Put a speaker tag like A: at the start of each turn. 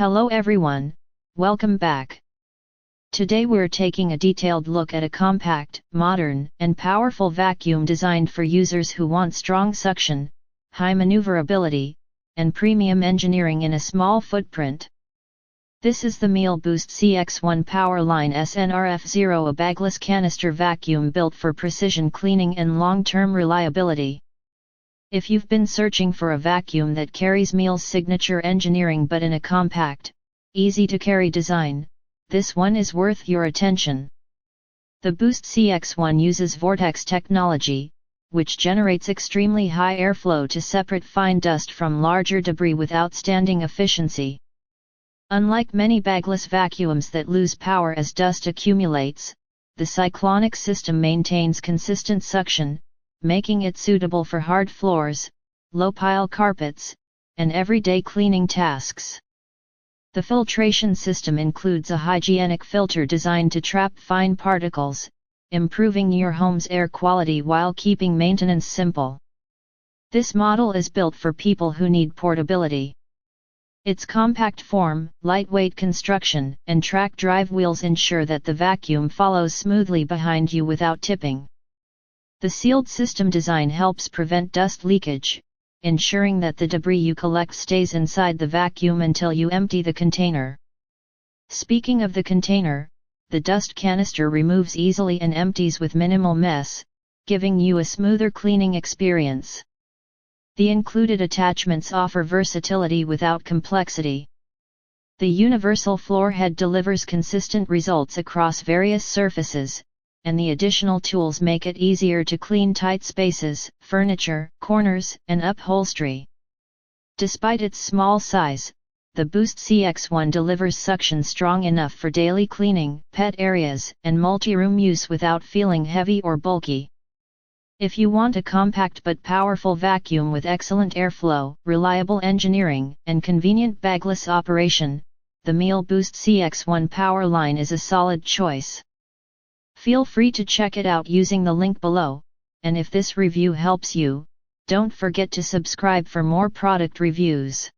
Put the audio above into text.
A: Hello everyone, welcome back. Today we're taking a detailed look at a compact, modern, and powerful vacuum designed for users who want strong suction, high maneuverability, and premium engineering in a small footprint. This is the Miele Boost CX1 PowerLine SNRF0, a bagless canister vacuum built for precision cleaning and long-term reliability. If you've been searching for a vacuum that carries Miele's signature engineering but in a compact, easy-to-carry design, this one is worth your attention. The Boost CX1 uses Vortex Technology, which generates extremely high airflow to separate fine dust from larger debris with outstanding efficiency. Unlike many bagless vacuums that lose power as dust accumulates, the cyclonic system maintains consistent suction, making it suitable for hard floors, low-pile carpets, and everyday cleaning tasks. The filtration system includes a hygienic filter designed to trap fine particles, improving your home's air quality while keeping maintenance simple. This model is built for people who need portability. Its compact form, lightweight construction, and track drive wheels ensure that the vacuum follows smoothly behind you without tipping. The sealed system design helps prevent dust leakage, ensuring that the debris you collect stays inside the vacuum until you empty the container. Speaking of the container, the dust canister removes easily and empties with minimal mess, giving you a smoother cleaning experience. The included attachments offer versatility without complexity. The universal floor head delivers consistent results across various surfaces, and the additional tools make it easier to clean tight spaces, furniture, corners, and upholstery. Despite its small size, the Boost CX1 delivers suction strong enough for daily cleaning, pet areas, and multi-room use without feeling heavy or bulky. If you want a compact but powerful vacuum with excellent airflow, reliable engineering, and convenient bagless operation, the Miele Boost CX1 PowerLine is a solid choice. Feel free to check it out using the link below, and if this review helps you, don't forget to subscribe for more product reviews.